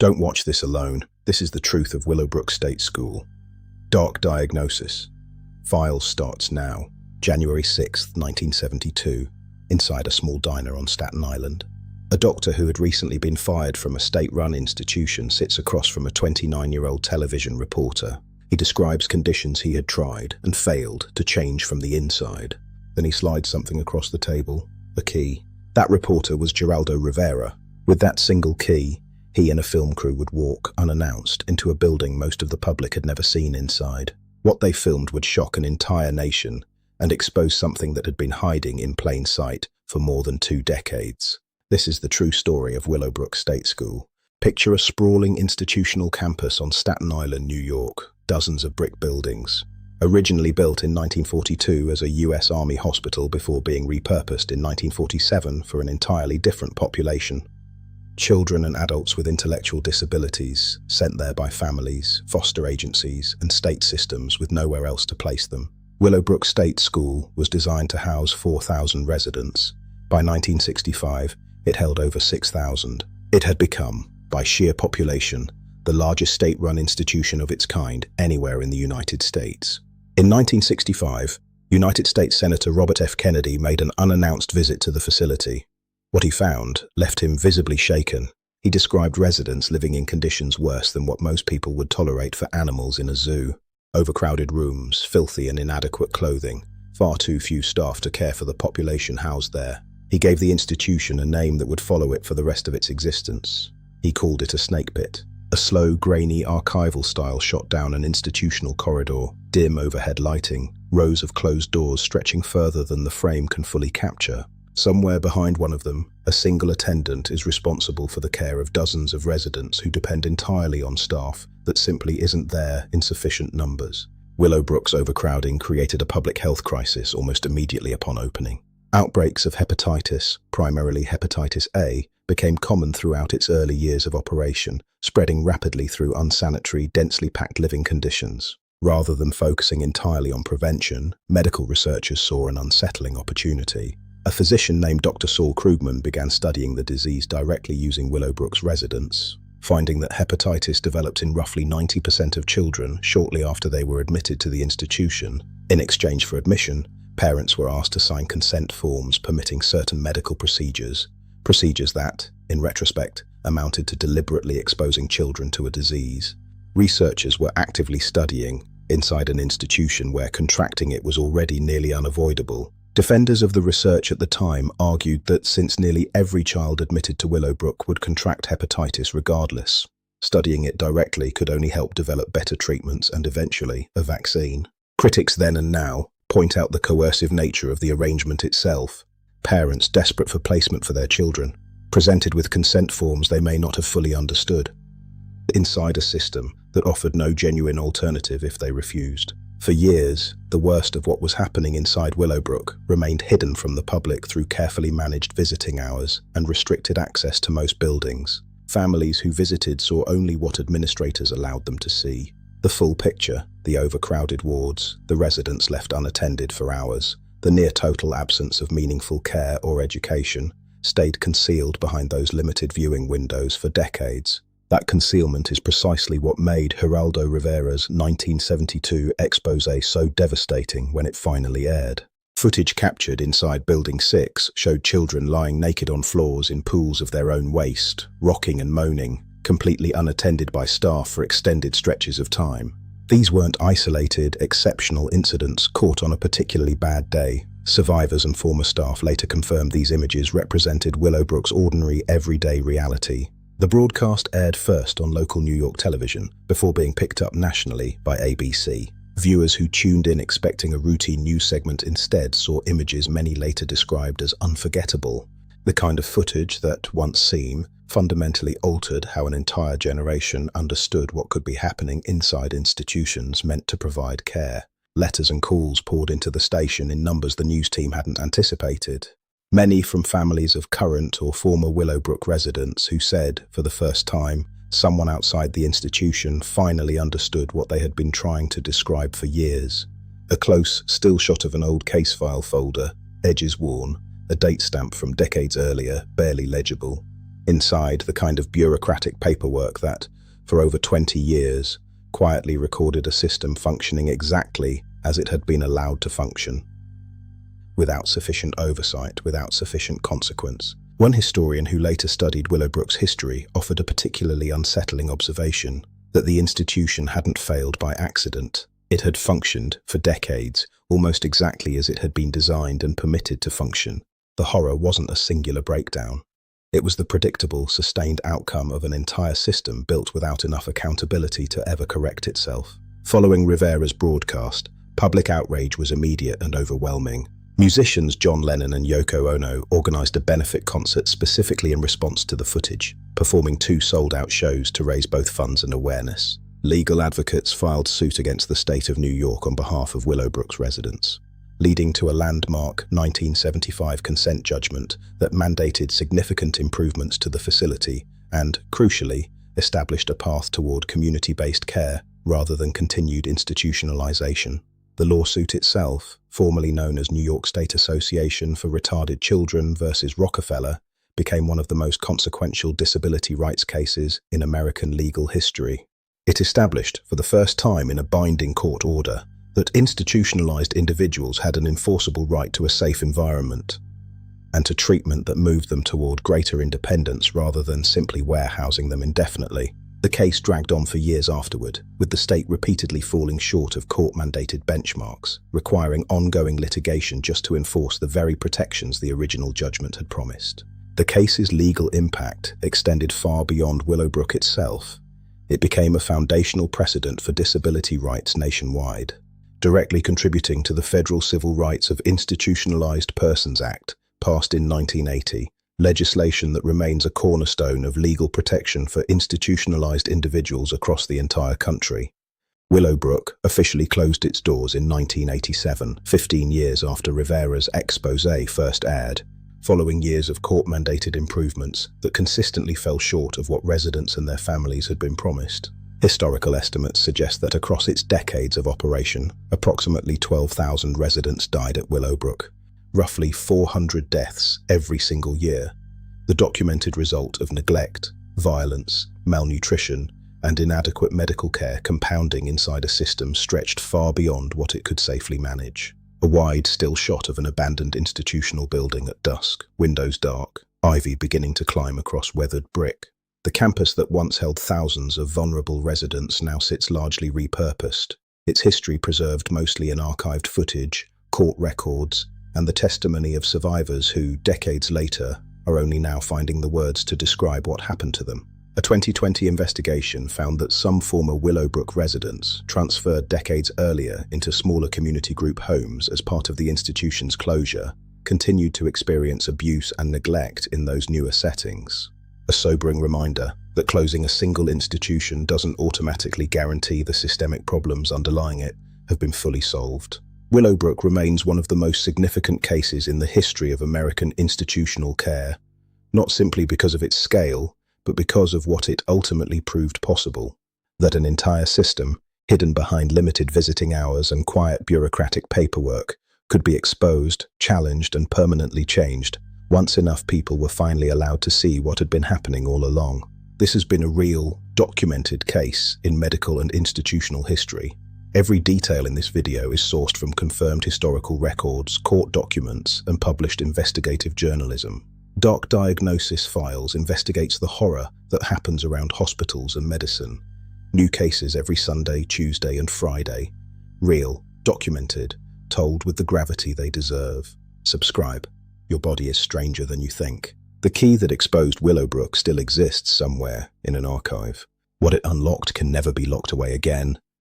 Don't watch this alone. This is the truth of Willowbrook State School. Dark diagnosis. File starts now. January 6, 1972, inside a small diner on Staten Island. A doctor who had recently been fired from a state-run institution sits across from a 29-year-old television reporter. He describes conditions he had tried and failed to change from the inside. Then he slides something across the table, a key. That reporter was Geraldo Rivera. With that single key, he and a film crew would walk, unannounced, into a building most of the public had never seen inside. What they filmed would shock an entire nation and expose something that had been hiding in plain sight for more than 2 decades. This is the true story of Willowbrook State School. Picture a sprawling institutional campus on Staten Island, New York. Dozens of brick buildings. Originally built in 1942 as a US Army hospital before being repurposed in 1947 for an entirely different population. Children and adults with intellectual disabilities, sent there by families, foster agencies, and state systems with nowhere else to place them. Willowbrook State School was designed to house 4,000 residents. By 1965, it held over 6,000. It had become, by sheer population, the largest state-run institution of its kind anywhere in the United States. In 1965, United States Senator Robert F. Kennedy made an unannounced visit to the facility. What he found left him visibly shaken. He described residents living in conditions worse than what most people would tolerate for animals in a zoo. Overcrowded rooms, filthy and inadequate clothing, far too few staff to care for the population housed there. He gave the institution a name that would follow it for the rest of its existence. He called it a snake pit. A slow, grainy, archival style shot down an institutional corridor, dim overhead lighting, rows of closed doors stretching further than the frame can fully capture. Somewhere behind one of them, a single attendant is responsible for the care of dozens of residents who depend entirely on staff that simply isn't there in sufficient numbers. Willowbrook's overcrowding created a public health crisis almost immediately upon opening. Outbreaks of hepatitis, primarily hepatitis A, became common throughout its early years of operation, spreading rapidly through unsanitary, densely packed living conditions. Rather than focusing entirely on prevention, medical researchers saw an unsettling opportunity. A physician named Dr. Saul Krugman began studying the disease directly using Willowbrook's residents, finding that hepatitis developed in roughly 90% of children shortly after they were admitted to the institution. In exchange for admission, parents were asked to sign consent forms permitting certain medical procedures that, in retrospect, amounted to deliberately exposing children to a disease. Researchers were actively studying inside an institution where contracting it was already nearly unavoidable. Defenders of the research at the time argued that since nearly every child admitted to Willowbrook would contract hepatitis regardless, studying it directly could only help develop better treatments and eventually a vaccine. Critics then and now point out the coercive nature of the arrangement itself. Parents desperate for placement for their children, presented with consent forms they may not have fully understood, inside a system that offered no genuine alternative if they refused. For years, the worst of what was happening inside Willowbrook remained hidden from the public through carefully managed visiting hours and restricted access to most buildings. Families who visited saw only what administrators allowed them to see. The full picture, the overcrowded wards, the residents left unattended for hours, the near-total absence of meaningful care or education, stayed concealed behind those limited viewing windows for decades. That concealment is precisely what made Geraldo Rivera's 1972 exposé so devastating when it finally aired. Footage captured inside Building 6 showed children lying naked on floors in pools of their own waste, rocking and moaning, completely unattended by staff for extended stretches of time. These weren't isolated, exceptional incidents caught on a particularly bad day. Survivors and former staff later confirmed these images represented Willowbrook's ordinary, everyday reality. The broadcast aired first on local New York television before being picked up nationally by ABC. Viewers who tuned in expecting a routine news segment instead saw images many later described as unforgettable. The kind of footage that, once seen, fundamentally altered how an entire generation understood what could be happening inside institutions meant to provide care. Letters and calls poured into the station in numbers the news team hadn't anticipated. Many from families of current or former Willowbrook residents who said, for the first time, someone outside the institution finally understood what they had been trying to describe for years. A close, still shot of an old case file folder, edges worn, a date stamp from decades earlier, barely legible. Inside, the kind of bureaucratic paperwork that, for over 20 years, quietly recorded a system functioning exactly as it had been allowed to function, without sufficient oversight, without sufficient consequence. One historian who later studied Willowbrook's history offered a particularly unsettling observation, that the institution hadn't failed by accident. It had functioned, for decades, almost exactly as it had been designed and permitted to function. The horror wasn't a singular breakdown. It was the predictable, sustained outcome of an entire system built without enough accountability to ever correct itself. Following Rivera's broadcast, public outrage was immediate and overwhelming. Musicians John Lennon and Yoko Ono organized a benefit concert specifically in response to the footage, performing 2 sold-out shows to raise both funds and awareness. Legal advocates filed suit against the state of New York on behalf of Willowbrook's residents, leading to a landmark 1975 consent judgment that mandated significant improvements to the facility and, crucially, established a path toward community-based care rather than continued institutionalization. The lawsuit itself, formerly known as New York State Association for Retarded Children versus Rockefeller, became one of the most consequential disability rights cases in American legal history. It established, for the first time in a binding court order, that institutionalized individuals had an enforceable right to a safe environment and to treatment that moved them toward greater independence rather than simply warehousing them indefinitely. The case dragged on for years afterward, with the state repeatedly falling short of court-mandated benchmarks, requiring ongoing litigation just to enforce the very protections the original judgment had promised. The case's legal impact extended far beyond Willowbrook itself. It became a foundational precedent for disability rights nationwide, directly contributing to the Federal Civil Rights of Institutionalized Persons Act, passed in 1980, legislation that remains a cornerstone of legal protection for institutionalized individuals across the entire country. Willowbrook officially closed its doors in 1987, 15 years after Rivera's exposé first aired, following years of court-mandated improvements that consistently fell short of what residents and their families had been promised. Historical estimates suggest that across its decades of operation, approximately 12,000 residents died at Willowbrook, roughly 400 deaths every single year, the documented result of neglect, violence, malnutrition, and inadequate medical care compounding inside a system stretched far beyond what it could safely manage. A wide, still shot of an abandoned institutional building at dusk, windows dark, ivy beginning to climb across weathered brick. The campus that once held thousands of vulnerable residents now sits largely repurposed, its history preserved mostly in archived footage, court records, and the testimony of survivors who, decades later, are only now finding the words to describe what happened to them. A 2020 investigation found that some former Willowbrook residents, transferred decades earlier into smaller community group homes as part of the institution's closure, continued to experience abuse and neglect in those newer settings. A sobering reminder that closing a single institution doesn't automatically guarantee the systemic problems underlying it have been fully solved. Willowbrook remains one of the most significant cases in the history of American institutional care, not simply because of its scale, but because of what it ultimately proved possible: that an entire system, hidden behind limited visiting hours and quiet bureaucratic paperwork, could be exposed, challenged, and permanently changed once enough people were finally allowed to see what had been happening all along. This has been a real, documented case in medical and institutional history. Every detail in this video is sourced from confirmed historical records, court documents, and published investigative journalism. Dark Diagnosis Files investigates the horror that happens around hospitals and medicine. New cases every Sunday, Tuesday, and Friday. Real, documented, told with the gravity they deserve. Subscribe. Your body is stranger than you think. The key that exposed Willowbrook still exists somewhere in an archive. What it unlocked can never be locked away again.